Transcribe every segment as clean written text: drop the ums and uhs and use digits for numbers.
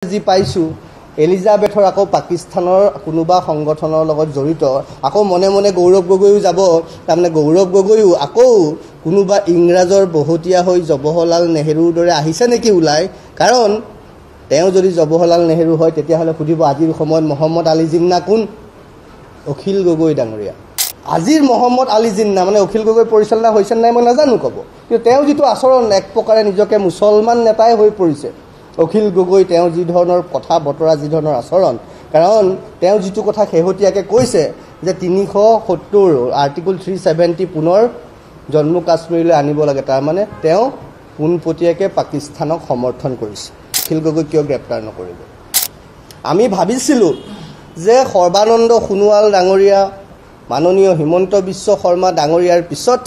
যি পাইছো এলিজাবেথৰ আকৌ পাকিস্তানৰ কোনোবা সংগঠনৰ লগত জড়িত আকৌ মনে মনে গৌৰৱ গগৈও যাব তাৰমানে গৌৰৱ গগৈও আকৌ কোনোবা ইংৰাজৰ বহতীয়া হৈ জৱাহৰলাল নেহৰুৰ দৰে আহিছে নেকি ওলাই কাৰণ তেওঁ যদি জৱাহৰলাল নেহৰু হয় তেতিয়াহলে সুধিব আজিৰ সময়ত মহম্মদ আলী জিন্না কোন অখিল গগৈ ডাঙৰীয়া আজিৰ মহম্মদ আলী জিন্না মানে অখিল গগৈ পৰিচালনা হৈছে নাই মই নাজানো কব কিন্তু তেওঁ যিটো আচৰণ এক প্ৰকাৰে নিজকে মুছলমান নেতাই হৈ পৰিছে অখিল গগৈ তেওঁ যি ধৰণৰ কথা বতৰা যি ধৰণৰ আচৰণ কাৰণ তেওঁ যিটো কথা শেহতীয়াকৈ কৈছে যে 370 আৰ্টিকল 370 পুনৰ জম্মু কাশ্মীৰলৈ আনিব লাগে তাৰ মানে তেওঁ পোনপটীয়াকৈ পাকিস্তানক সমৰ্থন কৰিছে অখিল গগৈ কিয় গ্ৰেপ্তাৰ নকৰিব আমি ভাবিছিলোঁ যে সৰ্বানন্দ সোণোৱাল ডাঙৰীয়া মাননীয় হিমন্ত বিশ্ব শৰ্মা ডাঙৰীয়াৰ পিছত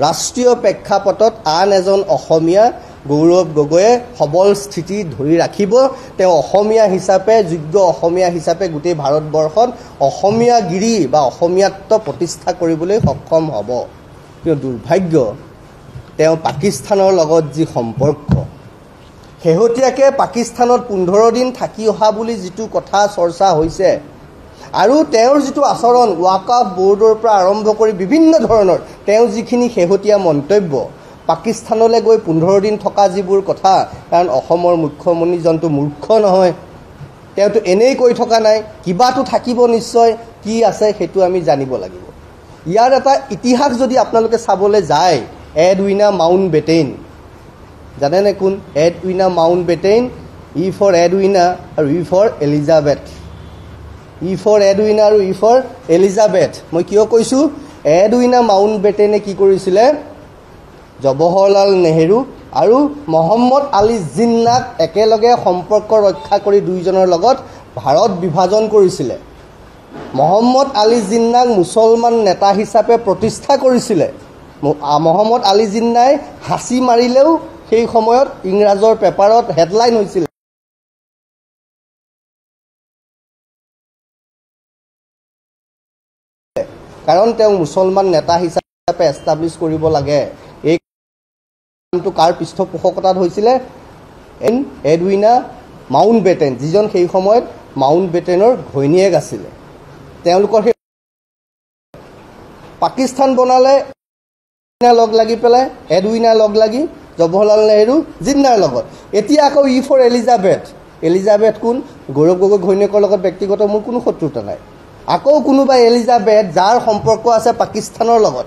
ৰাষ্ট্ৰীয় প্ৰেক্ষাপটত আন এজন অসমীয়া গৌৰৱ গগৈয়ে সবল স্থিতি ধৰি ৰাখিব তেওঁ অসমীয়া হিচাপে যোগ্য অসমীয়া হিচাপে গোটেই ভাৰতবৰ্ষত অসমীয়াগিৰি বা অসমীয়াত্ব প্ৰতিষ্ঠা কৰিবলৈ সক্ষম হ'ব কিন্তু দুৰ্ভাগ্য তেওঁ পাকিস্তানৰ লগত যি সম্পৰ্ক শেহতীয়াকৈ পাকিস্তানত 15 দিন থাকি অহা বুলি যিটো কথা চৰ্চা হৈছে আৰু তেওঁৰ যিটো আচৰণ ৱাকাফ বোৰ্ডৰ পৰা আৰম্ভ কৰি বিভিন্ন ধৰণৰ তেওঁ যিখিনি শেহতীয়া মন্তব্য পাকিস্তানলৈ গৈ 15 দিন থকা যিবোৰ কথা কাৰণ অসমৰ মুখ্যমন্ত্ৰীজনটো মূৰ্খ নহয় তেওঁতো এনেই কৈ থকা নাই কিবাটো থাকিব নিশ্চয় কি আছে সেইটো আমি জানিব লাগিব ইয়াৰ এটা ইতিহাস যদি আপোনালোকে চাবলৈ যায় এডউইনা মাউণ্ট বেটেইন জানেনে কোন Edwina Mountbatten E for Edwina আৰু E for Elizabeth E for Edwina আৰু ই ফৰ এলিজাবেথ মই কিয় কৈছোঁ এডউইনা মাউণ্ট বেটেইনে কি কৰিছিলে জৱাহৰলাল নেহৰু আৰু মহম্মদ আলী জিন্নাক একেলগে সম্পৰ্ক ৰক্ষা কৰি দুইজনৰ লগত ভাৰত বিভাজন কৰিছিলে মহম্মদ আলী জিন্নাক মুছলমান নেতা হিচাপে প্ৰতিষ্ঠা কৰিছিলে মহম্মদ আলী জিন্নাই হাঁচি মাৰিলেও সেই সময়ত ইংৰাজৰ পেপাৰত হেডলাইন হৈছিল কাৰণ তেওঁ মুছলমান নেতা হিচাপে এষ্টাব্লিছ কৰিব লাগে এই কামটো কাৰ পৃষ্ঠপোষকতাত হৈছিলে এডউইনা মাউণ্ট বেটেন যিজন সেই সময়ত মাউণ্ট বেটেনৰ ঘৈণীয়েক আছিলে তেওঁলোকৰ সেই পাকিস্তান বনালে লগ লাগি পেলাই এডউইনা লগ লাগি জৱাহৰলাল নেহৰু জিন্নাৰ লগত এতিয়া আকৌ ই ফৰ এলিজাবেথ কোন গৌৰৱ গগৈ ঘৈণীয়েকৰ লগত ব্যক্তিগত মোৰ কোনো শত্ৰুতা নাই আকৌ কোনোবা এলিজাবেথ যাৰ সম্পৰ্ক আছে পাকিস্তানৰ লগত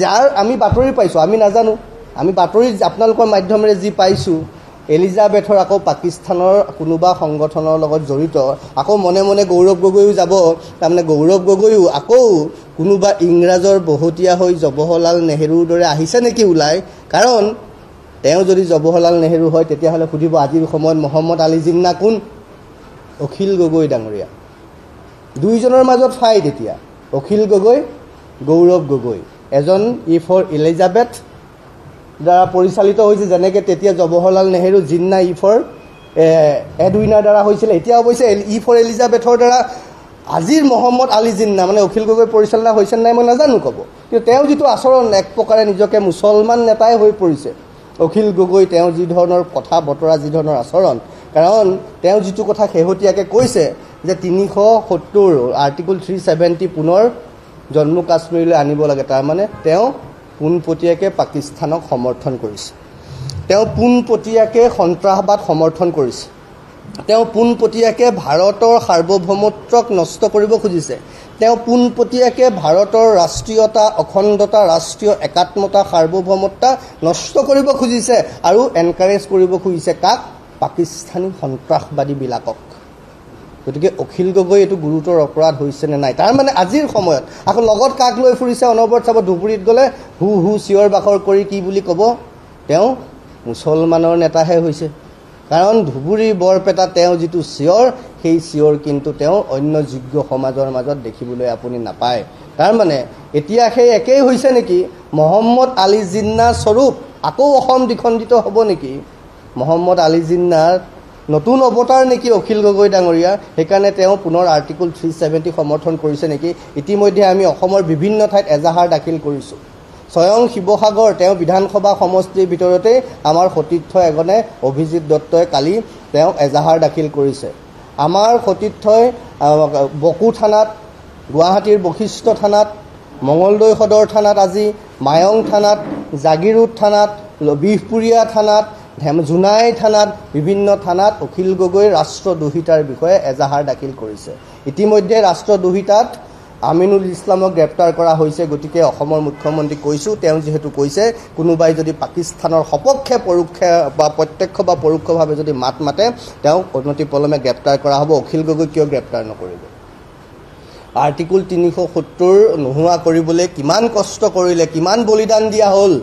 যাৰ আমি বাতৰি পাইছোঁ আমি নাজানো আমি বাতৰি আপোনালোকৰ মাধ্যমেৰে যি পাইছোঁ এলিজাবেথৰ আকৌ পাকিস্তানৰ কোনোবা সংগঠনৰ লগত জড়িত আকৌ মনে মনে গৌৰৱ গগৈও যাব তাৰমানে গৌৰৱ গগৈও আকৌ কোনোবা ইংৰাজৰ বহতীয়া হৈ জৱাহৰলাল নেহৰুৰ দৰে আহিছে নেকি ওলাই কাৰণ তেওঁ যদি জৱাহৰলাল নেহৰু হয় তেতিয়াহ'লে সুধিব আজিৰ সময়ত মহম্মদ আলী জিন্না কোন অখিল গগৈ ডাঙৰীয়া দুইজনৰ মাজত ফাইট এতিয়া অখিল গগৈ গৌৰৱ গগৈ এজন ই ফৰ এলিজাবেথ দ্বাৰা পৰিচালিত হৈছে যেনেকৈ তেতিয়া জৱাহৰলাল নেহৰু জিন্না ই ফৰ এডউইনাৰ দ্বাৰা হৈছিলে এতিয়া অৱশ্যে ই ফৰ এলিজাবেথৰ দ্বাৰা আজিৰ মহম্মদ আলী জিন্না মানে অখিল গগৈ পৰিচালনা হৈছে নাই মই নাজানো ক'ব কিন্তু তেওঁ যিটো আচৰণ এক প্ৰকাৰে নিজকে মুছলমান নেতাই হৈ পৰিছে অখিল গগৈ তেওঁ যি ধৰণৰ কথা বতৰা যি ধৰণৰ আচৰণ কাৰণ তেওঁ যিটো কথা শেহতীয়াকৈ কৈছে যে 370 আৰ্টিকল 370 পুনৰ জম্মু কাশ্মীৰলৈ আনিব লাগে তাৰ মানে তেওঁ পোনপটীয়াকৈ পাকিস্তানক সমৰ্থন কৰিছে তেওঁ পোনপটীয়াকৈ সন্ত্ৰাসবাদ সমৰ্থন কৰিছে তেওঁ পোনপটীয়াকৈ ভাৰতৰ সাৰ্বভৌমত্বক নষ্ট কৰিব খুজিছে তেওঁ পোনপটীয়াকৈ ভাৰতৰ ৰাষ্ট্ৰীয়তা অখণ্ডতা ৰাষ্ট্ৰীয় একাত্মতা সাৰ্বভৌমত্বা নষ্ট কৰিব খুজিছে আৰু এনকাৰেজ কৰিব খুজিছে কাক পাকিস্তানী সন্ত্ৰাসবাদীবিলাকক গতিকে অখিল গগৈ এইটো গুৰুতৰ অপৰাধ হৈছে নে নাই তাৰ মানে আজিৰ সময়ত আকৌ লগত কাক লৈ ফুৰিছে অনবৰত চাব ধুবুৰীত গ'লে হু চিঞৰ বাখৰ কৰি কি বুলি ক'ব তেওঁ মুছলমানৰ নেতাহে হৈছে কাৰণ ধুবুৰী বৰপেটা তেওঁ যিটো চিঞৰ সেই চিঞৰ কিন্তু তেওঁ অন্য যোগ্য সমাজৰ মাজত দেখিবলৈ আপুনি নাপায় তাৰ মানে এতিয়া সেই একেই হৈছে নেকি মহম্মদ আলী জিন্নাৰ স্বৰূপ আকৌ অসম দ্বিখণ্ডিত হ'ব নেকি মহম্মদ আলী জিন্নাৰ নতুন অৱতাৰ নেকি অখিল গগৈ ডাঙৰীয়া সেইকাৰণে তেওঁ পুনৰ আৰ্টিকল 370 সমৰ্থন কৰিছে নেকি ইতিমধ্যে আমি অসমৰ বিভিন্ন ঠাইত এজাহাৰ দাখিল কৰিছোঁ স্বয়ং শিৱসাগৰ তেওঁ বিধানসভা সমষ্টিৰ ভিতৰতে আমাৰ সতীৰ্থ এজনে অভিজিত দত্তই কালি তেওঁ এজাহাৰ দাখিল কৰিছে। আমাৰ সতীৰ্থই বকো থানাত, গুৱাহাটীৰ বশিষ্ঠ থানাত, মঙলদৈ সদৰ থানাত, আজি মায়ং থানাত, জাগিৰোড থানাত, বিহপুৰীয়া থানাত, জোনাই থানাত, বিভিন্ন থানাত অখিল গগৈৰ ৰাষ্ট্ৰদ্ৰোহিতাৰ বিষয়ে এজাহাৰ দাখিল কৰিছে। ইতিমধ্যে ৰাষ্ট্ৰদ্ৰোহিতাত আমিনুল ইছলামক গ্ৰেপ্তাৰ কৰা হৈছে। গতিকে অসমৰ মুখ্যমন্ত্ৰীক কৈছোঁ, তেওঁ যিহেতু কৈছে কোনোবাই যদি পাকিস্তানৰ সপক্ষে পৰোক্ষে বা প্ৰত্যক্ষ বা পৰোক্ষভাৱে যদি মাত মাতে তেওঁক অনতিপলমে গ্ৰেপ্তাৰ কৰা হ'ব। অখিল গগৈ কিয় গ্ৰেপ্তাৰ নকৰিব? আৰ্টিকুল 370 নোহোৱা কৰিবলৈ কিমান কষ্ট কৰিলে, কিমান বলিদান দিয়া হ'ল।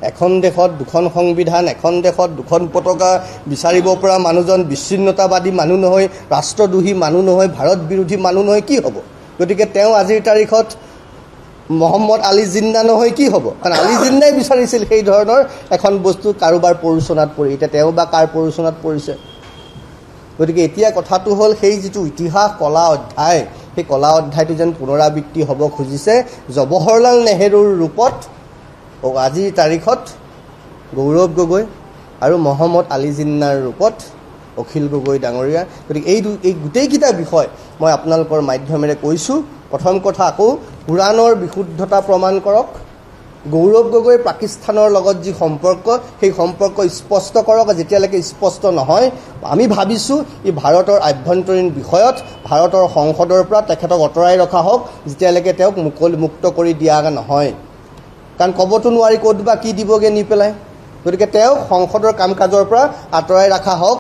এখন দেশত দুখন সংবিধান, এখন দেশত দুখন পতাকা বিচাৰিব পৰা মানুহজন বিচ্ছিন্নতাবাদী মানুহ নহয়, ৰাষ্ট্ৰদ্ৰোহী মানুহ নহয়, ভাৰত বিৰোধী মানুহ নহয়, কি হ'ব? গতিকে তেওঁ আজিৰ তাৰিখত মহম্মদ আলী জিন্না নহয়, কি হ'ব? কাৰণ আলী জিন্নাই বিচাৰিছিল সেই ধৰণৰ এখন বস্তু কাৰোবাৰ প্ৰৰোচনাত পৰি। এতিয়া তেওঁ বা কাৰ প্ৰৰোচনাত পৰিছে? গতিকে এতিয়া কথাটো হ'ল সেই যিটো ইতিহাস কলা অধ্যায়, সেই কলা অধ্যায়টো যেন পুনৰাবৃত্তি হ'ব খুজিছে জৱাহৰলাল নেহৰুৰ ৰূপত আজিৰ তাৰিখত গৌৰৱ গগৈ আৰু মহম্মদ আলী জিন্নাৰ ৰূপত অখিল গগৈ ডাঙৰীয়া। গতিকে এই গোটেইকেইটা বিষয় মই আপোনালোকৰ মাধ্যমেৰে কৈছোঁ। প্ৰথম কথা, আকৌ কোৰাণৰ বিশুদ্ধতা প্ৰমাণ কৰক। গৌৰৱ গগৈ পাকিস্তানৰ লগত যি সম্পৰ্ক, সেই সম্পৰ্ক স্পষ্ট কৰক। যেতিয়ালৈকে স্পষ্ট নহয়, আমি ভাবিছোঁ ই ভাৰতৰ আভ্যন্তৰীণ বিষয়ত ভাৰতৰ সংসদৰ পৰা তেখেতক আঁতৰাই ৰখা হওক, যেতিয়ালৈকে তেওঁক মুক্ত কৰি দিয়া নহয়। কাৰণ ক'বতো নোৱাৰি ক'ত বা কি দিবগৈ নি পেলাই। গতিকে তেওঁক সংসদৰ কাম কাজৰ পৰা আঁতৰাই ৰখা হওক।